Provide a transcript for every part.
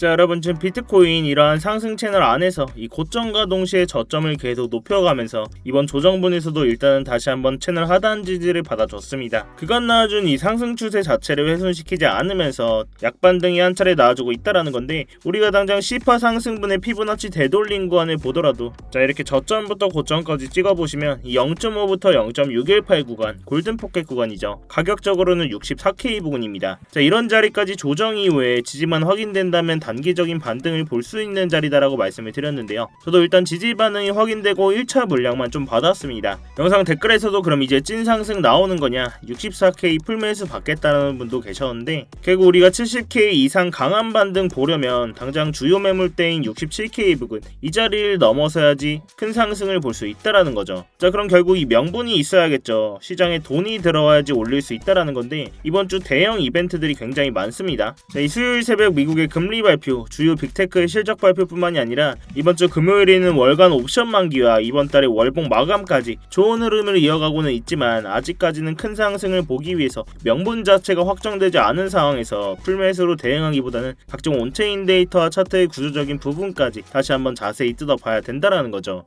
자, 여러분, 지금 비트코인 이러한 상승 채널 안에서 이 고점과 동시에 저점을 계속 높여가면서 이번 조정분에서도 일단은 다시 한번 채널 하단 지지를 받아줬습니다. 그간 나와준 이 상승 추세 자체를 훼손시키지 않으면서 약반등이 한 차례 나와주고 있다라는 건데, 우리가 당장 시파 상승분의 피보나치 되돌림 구간을 보더라도 자, 이렇게 저점부터 고점까지 찍어보시면 이 0.5부터 0.618 구간, 골든포켓 구간이죠. 가격적으로는 64K 부근입니다. 자, 이런 자리까지 조정 이후에 지지만 확인된다면 단기적인 반등을 볼 수 있는 자리다라고 말씀을 드렸는데요. 저도 일단 지지 반응이 확인되고 1차 물량만 좀 받았습니다. 영상 댓글에서도 그럼 이제 찐 상승 나오는 거냐, 64K 풀매수 받겠다는 분도 계셨는데, 결국 우리가 70K 이상 강한 반등 보려면 당장 주요 매물대인 67K 부근 이 자리를 넘어서야지 큰 상승을 볼 수 있다라는 거죠. 자, 그럼 결국 이 명분이 있어야겠죠. 시장에 돈이 들어와야지 올릴 수 있다라는 건데, 이번 주 대형 이벤트들이 굉장히 많습니다. 자, 이 수요일 새벽 미국의 금리 발표, 주요 빅테크의 실적 발표뿐만이 아니라 이번 주 금요일에는 월간 옵션 만기와 이번 달의 월봉 마감까지 좋은 흐름을 이어가고는 있지만, 아직까지는 큰 상승을 보기 위해서 명분 자체가 확정되지 않은 상황에서 풀매수로 대응하기보다는 각종 온체인 데이터와 차트의 구조적인 부분까지 다시 한번 자세히 뜯어봐야 된다라는 거죠.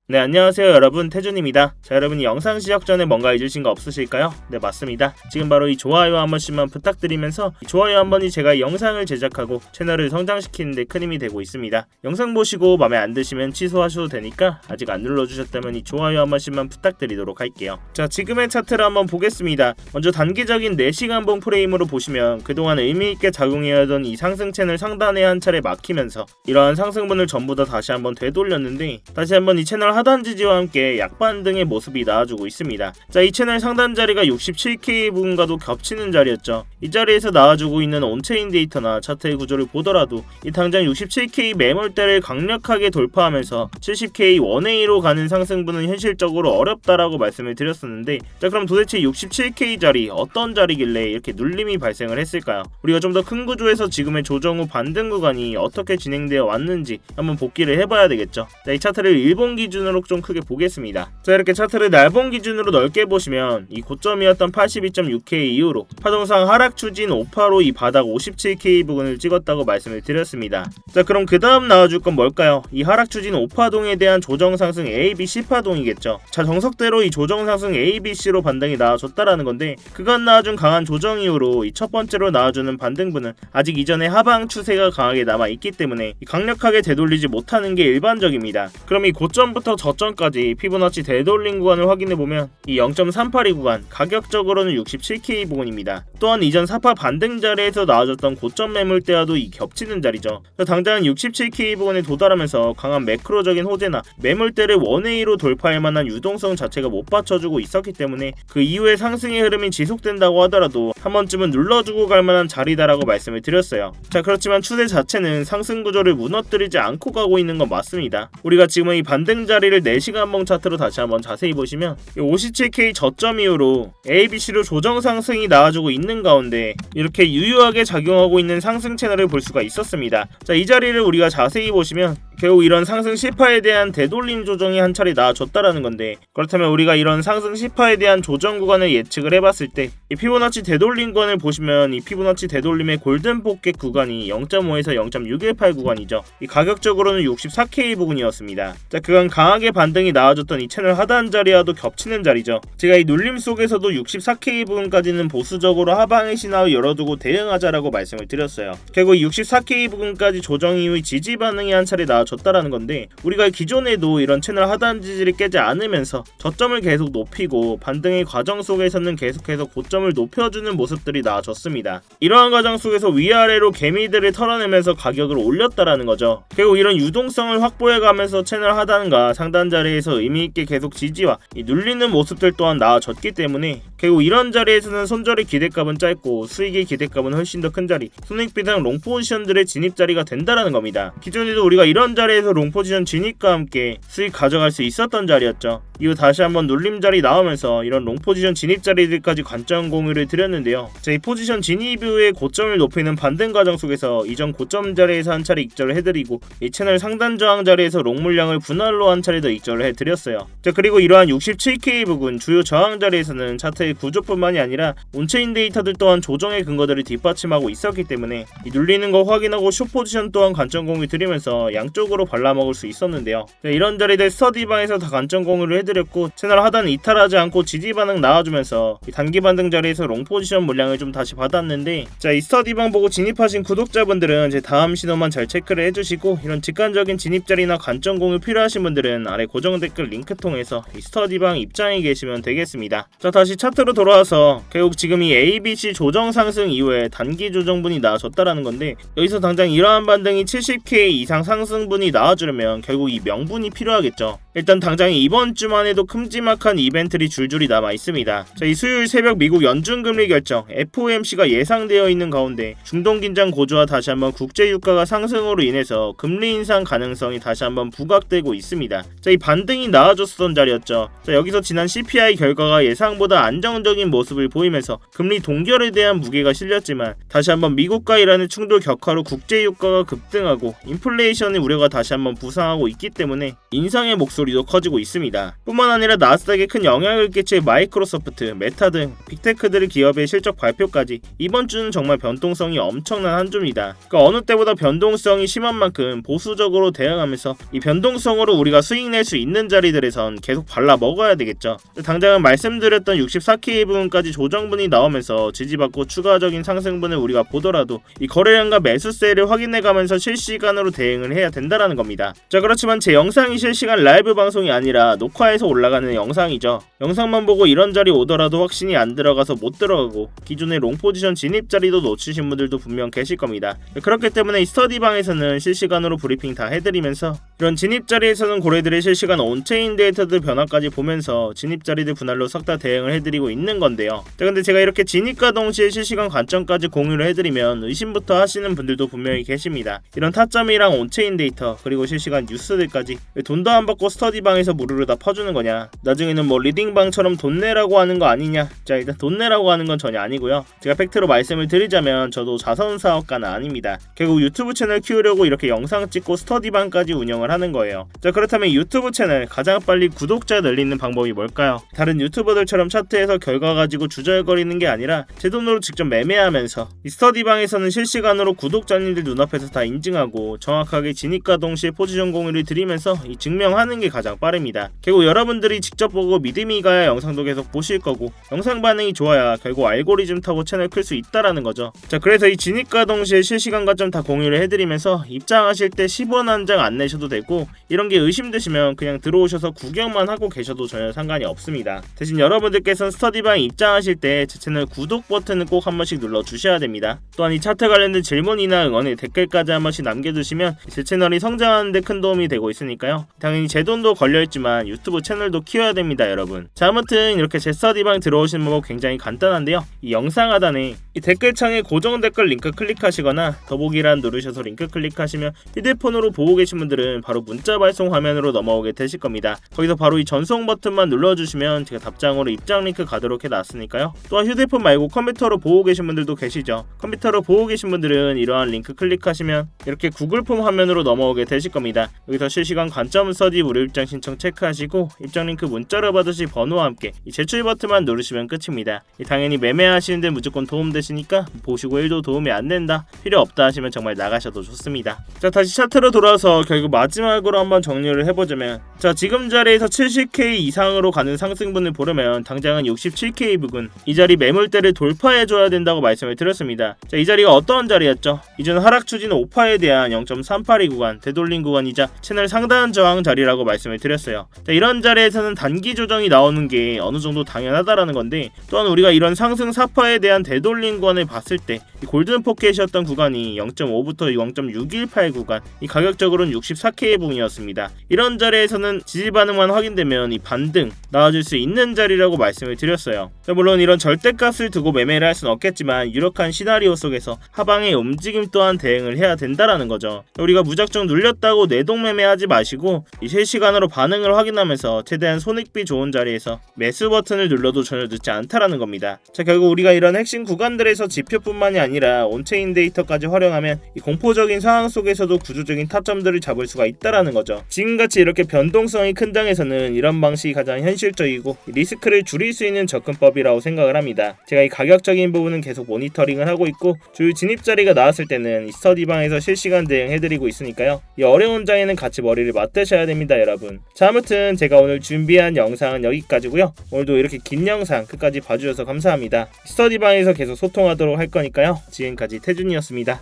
네, 안녕하세요 여러분, 태준입니다. 자, 여러분, 이 영상 시작 전에 뭔가 잊으신 거 없으실까요? 네, 맞습니다. 지금 바로 이 좋아요 한 번씩만 부탁드리면서, 이 좋아요 한 번이 제가 영상을 제작하고 채널을 성장시키는 데 큰 힘이 되고 있습니다. 영상 보시고 마음에 안 드시면 취소하셔도 되니까 아직 안 눌러주셨다면 이 좋아요 한 번씩만 부탁드리도록 할게요. 자, 지금의 차트를 한번 보겠습니다. 먼저 단기적인 4시간봉 프레임으로 보시면 그동안 의미있게 작용해야던 이 상승 채널 상단에 한 차례 막히면서 이러한 상승분을 전부 다 다시 한번 되돌렸는데, 다시 한번 이 채널 하단 지지와 함께 약반등의 모습이 나와주고 있습니다. 자, 이 채널 상단 자리가 67K 부분과도 겹치는 자리였죠. 이 자리에서 나와주고 있는 온체인 데이터나 차트의 구조를 보더라도 이 당장 67K 매물대를 강력하게 돌파하면서 70K 1A로 가는 상승분은 현실적으로 어렵다라고 말씀을 드렸었는데, 자, 그럼 도대체 67K 자리 어떤 자리길래 이렇게 눌림이 발생을 했을까요? 우리가 좀 더 큰 구조에서 지금의 조정 후 반등 구간이 어떻게 진행되어 왔는지 한번 복기를 해봐야 되겠죠. 자, 이 차트를 일본 기준으로 좀 크게 보겠습니다. 자, 이렇게 차트를 날봉 기준으로 넓게 보시면 이 고점이었던 82.6K 이후로 파동상 하락 추진 5파로 이 바닥 57K 부근을 찍었다고 말씀을 드렸습니다. 자, 그럼 그 다음 나와줄 건 뭘까요? 이 하락 추진 5파동에 대한 조정 상승 A, B, C 파동이겠죠. 자, 정석대로 이 조정 상승 A, B, C로 반등이 나와줬다라는 건데, 그간 나와준 강한 조정 이후로 이 첫 번째로 나와주는 반등분은 아직 이전의 하방 추세가 강하게 남아있기 때문에 강력하게 되돌리지 못하는 게 일반적입니다. 그럼 이 고점부터 저점까지 피보나치 되돌림 구간을 확인해보면 이 0.382 구간, 가격적으로는 67K 부근입니다. 또한 이전 사파 반등 자리에서 나와줬던 고점 매물대와도 이 겹치는 자리죠. 당장은 67K 부근에 도달하면서 강한 매크로적인 호재나 매물대를 1A로 돌파할 만한 유동성 자체가 못 받쳐주고 있었기 때문에 그 이후에 상승의 흐름이 지속된다고 하더라도 한 번쯤은 눌러주고 갈 만한 자리다라고 말씀을 드렸어요. 자, 그렇지만 추세 자체는 상승 구조를 무너뜨리지 않고 가고 있는 건 맞습니다. 우리가 지금 이 반등 자리를 4시간봉 차트로 다시 한번 자세히 보시면 57K 저점 이후로 ABC로 조정 상승이 나와주고 있는 가운데 이렇게 유효하게 작용하고 있는 상승 채널을 볼 수가 있었습니다. 자, 이 자리를 우리가 자세히 보시면 결국 이런 상승 시파에 대한 되돌림 조정이 한 차례 나와줬다라는 건데, 그렇다면 우리가 이런 상승 시파에 대한 조정 구간을 예측을 해봤을 때 이 피보나치 되돌림 구간을 보시면 이 피보나치 되돌림의 골든포켓 구간이 0.5에서 0.618 구간이죠. 이 가격적으로는 64K 부근이었습니다. 자, 그간 강하게 반등이 나와줬던 이 채널 하단 자리와도 겹치는 자리죠. 제가 이 눌림 속에서도 64K 부근까지는 보수적으로 하방의 신화를 열어두고 대응하자라고 말씀을 드렸어요. 결국 64K 부근까지 조정 이후의 지지 반응이 한 차례 나와줬다라는 건데, 우리가 기존에도 이런 채널 하단 지지를 깨지 않으면서 저점을 계속 높이고 반등의 과정 속에서는 계속해서 고점을 높여주는 모습들이 나와줬습니다. 이러한 과정 속에서 위아래로 개미들을 털어내면서 가격을 올렸다라는 거죠. 결국 이런 유동성을 확보해가면서 채널 하단과 상단 자리에서 의미있게 계속 지지와 이 눌리는 모습들 또한 나와줬기 때문에 결국 이런 자리에서는 손절의 기대값은 짧고 수익의 기대값은 훨씬 더 큰 자리, 손익비상 롱 포지션들의 진입 자리가 된다라는 겁니다. 기존에도 우리가 이런 자리에서 롱 포지션 진입과 함께 수익 가져갈 수 있었던 자리였죠. 이후 다시 한번 눌림 자리 나오면서 이런 롱 포지션 진입 자리들까지 관점 공유를 드렸는데요. 이 포지션 진입 이후에 고점을 높이는 반등 과정 속에서 이전 고점 자리에서 한 차례 익절을 해드리고 이 채널 상단 저항 자리에서 롱 물량을 분할로 한 차례 더 익절을 해드렸어요. 그리고 이러한 67K 부근 주요 저항 자리에서는 차트의 구조뿐만이 아니라 온체인 데이터들 또한 조정의 근거들을 뒷받침하고 있었기 때문에 이 눌리는 거 확인하고 숏 포지션 또한 관점 공유 드리면서 양쪽으로 발라먹을 수 있었는데요. 이런 자리들 스터디방에서 다 관점 공유를 해드렸고 채널 하단 이탈하지 않고 지지 반응 나와주면서 이 단기 반등 자리에서 롱 포지션 물량을 좀 다시 받았는데, 이 스터디방 보고 진입하신 구독자분들은 제 다음 신호만 잘 체크를 해주시고 이런 직관적인 진입 자리나 관점 공유 필요하신 분들은 아래 고정 댓글 링크 통해서 이 스터디방 입장에 계시면 되겠습니다. 다시 차트로 돌아와서 결국 지금 이 ABC 조정 상승 이후에 단기 조정분이 나와줬다라는 건데, 여기서 당장 이러한 반등이 70K 이상 상승분이 나와주려면 결국 이 명분이 필요하겠죠. 일단 당장 이번 주만 해도 큼지막한 이벤트들이 줄줄이 남아 있습니다. 이 수요일 새벽 미국 연준금리 결정 FOMC가 예상되어 있는 가운데 중동 긴장 고조와 다시 한번 국제 유가가 상승으로 인해서 금리 인상 가능성이 다시 한번 부각되고 있습니다. 이 반등이 나와줬던 자리였죠. 여기서 지난 CPI 결과가 예상보다 안정적인 모습을 보이면서 금리 동결에 대한 무게가 실렸지만 다시 한번 미국과 이란의 충돌 격화로 국제 유가가 급등하고 인플레이션의 우려가 다시 한번 부상하고 있기 때문에 인상의 목소리도 커지고 있습니다. 뿐만 아니라 나스닥에 큰 영향을 끼칠 마이크로소프트, 메타 등 빅테크들 기업의 실적 발표까지 이번 주는 정말 변동성이 엄청난 한 주입니다. 어느 때보다 변동성이 심한 만큼 보수적으로 대응하면서 이 변동성으로 우리가 수익 낼 수 있는 자리들에선 계속 발라 먹어야 되겠죠. 당장은 말씀드렸던 64K 부분까지 조정분이 나오면서 지지받고 추가적인 상승분을 우리가 보더라도 이 거래량과 매수세를 확인해가면서 실시간으로 대응을 해야 된다는 겁니다. 그렇지만 제 영상이 실시간 라이브 방송이 아니라 녹화해서 올라가는 영상이죠. 영상만 보고 이런 자리 오더라도 확신이 안 들어가서 못 들어가고 기존의 롱 포지션 진입 자리도 놓치신 분들도 분명 계실 겁니다. 그렇기 때문에 이 스터디방에서는 실시간으로 브리핑 다 해드리면서 이런 진입 자리에서는 고래들의 실시간 온체인 데이터들 변화까지 보면서 진입 자리들 분할로 싹 다 대응을 해드리고 있는 건데요. 근데 제가 이렇게 진입과 동시에 실시간 관점까지 공유를 해드리면 의심부터 하시는 분들도 분명히 계십니다. 이런 타점이랑 온체인 데이터 그리고 실시간 뉴스들까지 왜 돈도 안 받고 스터디방에서 무료로 다 퍼주는 거냐, 나중에는 뭐 리딩방처럼 돈 내라고 하는 거 아니냐. 일단 돈 내라고 하는 건 전혀 아니고요. 제가 팩트로 말씀을 드리자면 저도 자선사업가는 아닙니다. 결국 유튜브 채널 키우려고 이렇게 영상 찍고 스터디방까지 운영을 하는 거예요. 그렇다면 유튜브 채널 가장 빨리 구독자 늘리는 방법이 뭘까요? 다른 유튜버들처럼 차트에서 결과 가지고 주저거리는 게 아니라 제 돈으로 직접 매매하면서 이 스터디방에서는 실시간으로 구독자님들 눈앞에서 다 인증하고 정확하게 진입과 동시에 포지션 공유를 드리면서 이 증명하는 게 가장 빠릅니다. 결국 여러분들이 직접 보고 믿음이 가야 영상도 계속 보실 거고 영상 반응이 좋아야 결국 알고리즘 타고 채널 클 수 있다라는 거죠. 그래서 이 진입과 동시에 실시간 관점 다 공유를 해드리면서 입장하실 때 10원 한 장 안 내셔도 되고 이런 게 의심되시면 그냥 들어오셔서 구경만 하고 계셔도 전혀 상관이 없습니다. 대신 여러분들께서는 스터디방에 입장하실 때 제 채널 구독 버튼을 꼭 한 번씩 눌러주셔야 됩니다. 또한 이 차트 관련된 질문이나 응원에 댓글까지 한 번씩 남겨주시면 제 채널이 성장하는 데 큰 도움이 되고 있으니까요. 당연히 제 돈도 걸려있지만 유튜브 채널도 키워야 됩니다, 여러분. 아무튼 이렇게 제 스터디방 들어오시는 방법 굉장히 간단한데요. 이 영상 하단에 이 댓글창에 고정 댓글 링크 클릭하시거나 더보기란 누르셔서 링크 클릭하시면 휴대폰으로 보고 계신 분들은 바로 문자 발송 화면으로 넘어오게 되실 겁니다. 거기서 바로 이 전송 버튼만 눌러주시면 제가 답장으로 입장 링크 가도록 해놨으니까요. 또한 휴대폰 말고 컴퓨터로 보고 계신 분들도 계시죠. 컴퓨터로 보고 계신 분들은 이러한 링크 클릭하시면 이렇게 구글 폼 화면으로 넘어오게 되실 겁니다. 여기서 실시간 관점 스터디 무료 입장 신청 체크하시고 입장 링크 문자로 받으실 번호와 함께 이 제출 버튼만 누르시면 끝입니다. 당연히 매매하시는데 무조건 도움되시니까 보시고 1도 도움이 안 된다, 필요 없다 하시면 정말 나가셔도 좋습니다. 다시 차트로 돌아와서 결국 마지막으로 한번 정리를 해보자면, 지금 자리에서 70K 이상으로 가는 상승분을 보려면 당장은 67K 부근 이 자리 매물대를 돌파해줘야 된다고 말씀을 드렸습니다. 이 자리가 어떤 자리였죠? 이전 하락 추진 5파에 대한 0.382 구간 되돌림 구간이자 채널 상단 저항 자리라고 말씀을 드렸어요. 이런 자리에서는 단기 조정이 나오는 게 어느 정도 당연하다라는 건데, 또한 우리가 이런 상승 4파에 대한 되돌림 구간을 봤을 때 이 골든 포켓이었던 구간이 0.5부터 0.618 구간, 이 가격적으로는 64K 부분이었습니다. 이런 자리에서는 지지 반응만 확인되면 이 반등 나와줄 수 있는 자리라고 말씀을 드렸어요. 물론 이런 절대값을 두고 매매를 할 수는 없겠지만 유력한 시나리오 속에서 하방의 움직임 또한 대응을 해야 된다라는 거죠. 우리가 무작정 대충 눌렸다고 뇌동매매하지 마시고 이 실시간으로 반응을 확인하면서 최대한 손익비 좋은 자리에서 매수 버튼을 눌러도 전혀 늦지 않다라는 겁니다. 자, 결국 우리가 이런 핵심 구간들에서 지표뿐만이 아니라 온체인 데이터까지 활용하면 이 공포적인 상황 속에서도 구조적인 타점들을 잡을 수가 있다라는 거죠. 지금같이 이렇게 변동성이 큰 장에서는 이런 방식이 가장 현실적이고 리스크를 줄일 수 있는 접근법이라고 생각을 합니다. 제가 이 가격적인 부분은 계속 모니터링을 하고 있고 주요 진입 자리가 나왔을 때는 이 스터디방에서 실시간 대응해드리고 있으니까요. 이 어려운 장에는 같이 머리를 맞대셔야 됩니다, 여러분. 자, 아무튼 제가 오늘 준비한 영상은 여기까지고요. 오늘도 이렇게 긴 영상 끝까지 봐주셔서 감사합니다. 스터디방에서 계속 소통하도록 할 거니까요. 지금까지 태준이었습니다.